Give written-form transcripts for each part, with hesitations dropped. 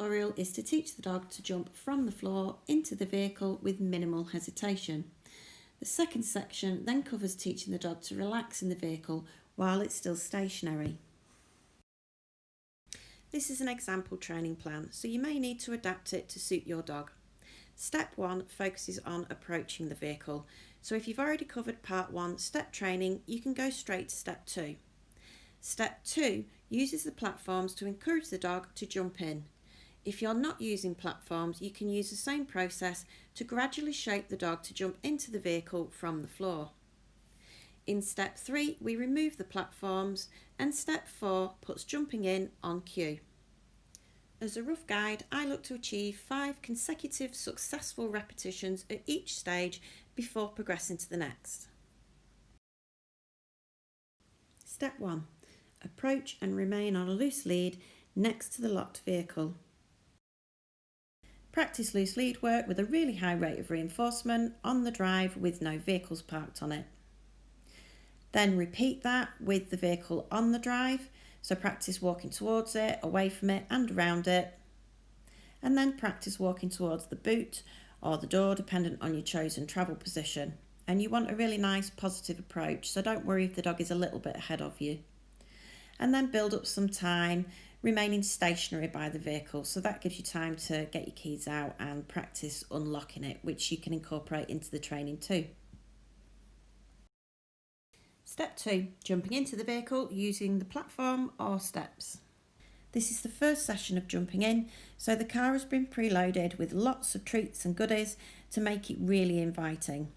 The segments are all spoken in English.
tutorial is to teach the dog to jump from the floor into the vehicle with minimal hesitation. The second section then covers teaching the dog to relax in the vehicle while it's still stationary. This is an example training plan, so you may need to adapt it to suit your dog. Step 1 focuses on approaching the vehicle, so if you've already covered part 1 step training, you can go straight to step 2. Step 2 uses the platforms to encourage the dog to jump in. If you're not using platforms, you can use the same process to gradually shape the dog to jump into the vehicle from the floor. In step 3, we remove the platforms, and step 4 puts jumping in on cue. As a rough guide, I look to achieve 5 consecutive successful repetitions at each stage before progressing to the next. Step 1. Approach and remain on a loose lead next to the locked vehicle. Practice loose lead work with a really high rate of reinforcement on the drive with no vehicles parked on it. Then repeat that with the vehicle on the drive, so practice walking towards it, away from it and around it. And then practice walking towards the boot or the door dependent on your chosen travel position. And you want a really nice positive approach, so don't worry if the dog is a little bit ahead of you. And then build up some time remaining stationary by the vehicle, so that gives you time to get your keys out and practice unlocking it, which you can incorporate into the training too. Step 2, jumping into the vehicle using the platform or steps. This is the first session of jumping in, so the car has been preloaded with lots of treats and goodies to make it really inviting.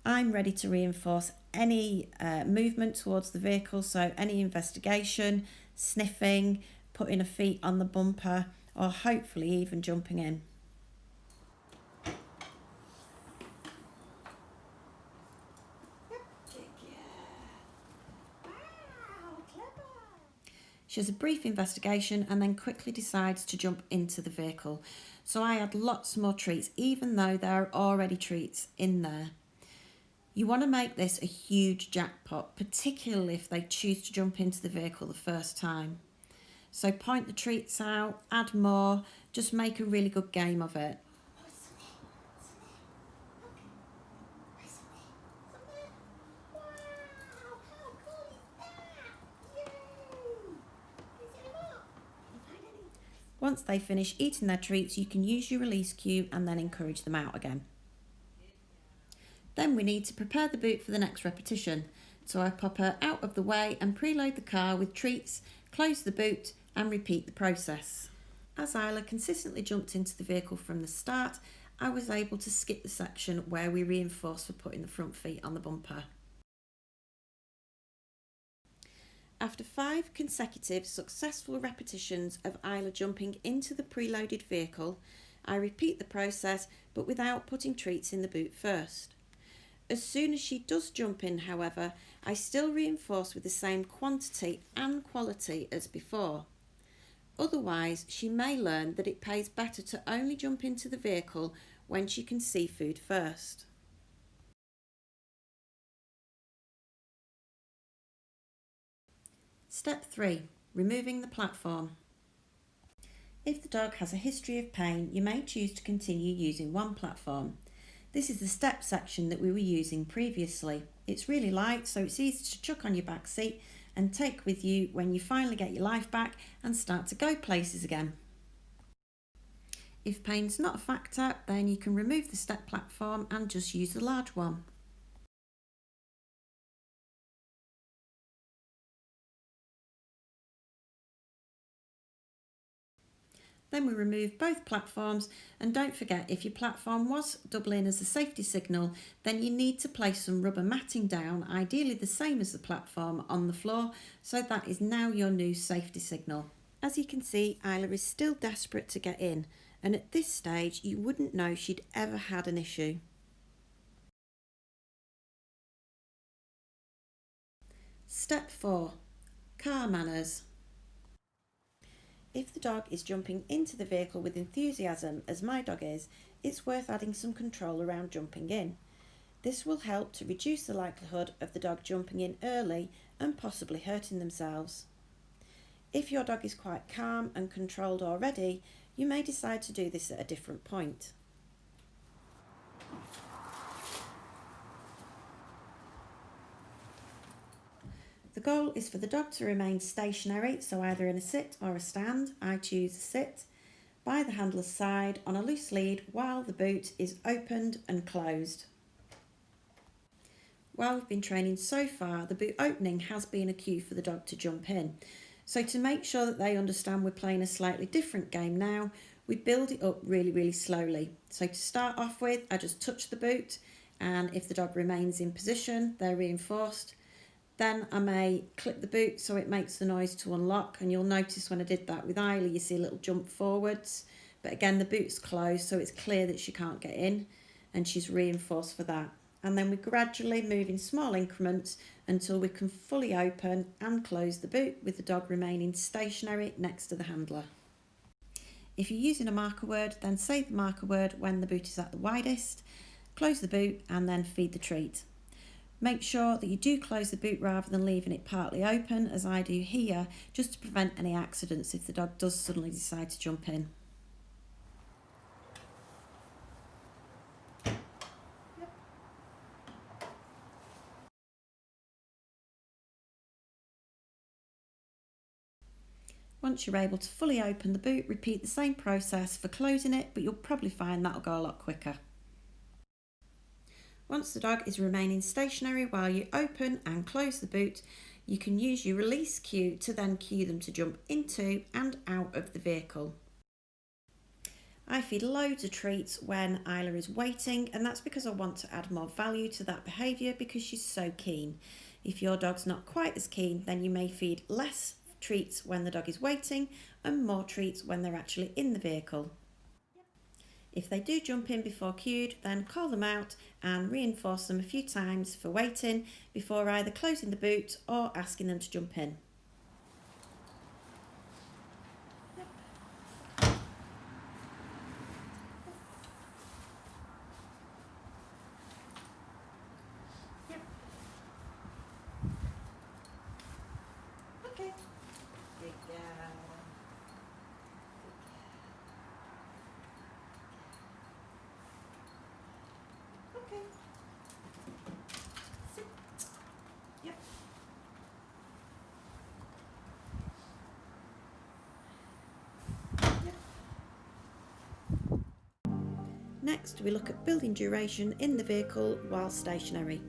I'm ready to reinforce any movement towards the vehicle, so any investigation, sniffing, putting a feet on the bumper, or hopefully even jumping in. She has a brief investigation and then quickly decides to jump into the vehicle. So I add lots more treats, even though there are already treats in there. You want to make this a huge jackpot, particularly if they choose to jump into the vehicle the first time. So point the treats out, add more, just make a really good game of it. Once they finish eating their treats, you can use your release cue and then encourage them out again. Then we need to prepare the boot for the next repetition. So I pop her out of the way and preload the car with treats, close the boot and repeat the process. As Isla consistently jumped into the vehicle from the start, I was able to skip the section where we reinforce for putting the front feet on the bumper. After 5 consecutive successful repetitions of Isla jumping into the preloaded vehicle, I repeat the process but without putting treats in the boot first. As soon as she does jump in, however, I still reinforce with the same quantity and quality as before. Otherwise, she may learn that it pays better to only jump into the vehicle when she can see food first. Step 3. Removing the platform. If the dog has a history of pain, you may choose to continue using one platform. This is the step section that we were using previously. It's really light, so it's easy to chuck on your back seat and take with you when you finally get your life back and start to go places again. If pain's not a factor, then you can remove the step platform and just use the large one. Then we remove both platforms, and don't forget, if your platform was doubling as a safety signal, then you need to place some rubber matting down, ideally the same as the platform, on the floor, so that is now your new safety signal. As you can see, Isla is still desperate to get in, and at this stage you wouldn't know she'd ever had an issue. Step 4. Car manners. If the dog is jumping into the vehicle with enthusiasm, as my dog is, it's worth adding some control around jumping in. This will help to reduce the likelihood of the dog jumping in early and possibly hurting themselves. If your dog is quite calm and controlled already, You may decide to do this at a different point. The goal is for the dog to remain stationary, so either in a sit or a stand. I choose a sit, by the handler's side on a loose lead while the boot is opened and closed. While we've been training so far, the boot opening has been a cue for the dog to jump in. So to make sure that they understand we're playing a slightly different game now, we build it up really slowly. So to start off with, I just touch the boot, and if the dog remains in position, they're reinforced. Then I may clip the boot so it makes the noise to unlock, and you'll notice when I did that with Isla, you see a little jump forwards. But again, the boot's closed, so it's clear that she can't get in, and she's reinforced for that. And then we gradually move in small increments until we can fully open and close the boot with the dog remaining stationary next to the handler. If you're using a marker word, then say the marker word when the boot is at the widest, close the boot and then feed the treat. Make sure that you do close the boot rather than leaving it partly open, as I do here, just to prevent any accidents if the dog does suddenly decide to jump in. Once you're able to fully open the boot, repeat the same process for closing it, but you'll probably find that'll go a lot quicker. Once the dog is remaining stationary while you open and close the boot, you can use your release cue to then cue them to jump into and out of the vehicle. I feed loads of treats when Isla is waiting, and that's because I want to add more value to that behaviour because she's so keen. If your dog's not quite as keen, then you may feed less treats when the dog is waiting and more treats when they're actually in the vehicle. If they do jump in before cued, then call them out and reinforce them a few times for waiting before either closing the boot or asking them to jump in. Yep. Okay. Good girl. Okay. Sit. Yep. Yep. Next, we look at building duration in the vehicle while stationary.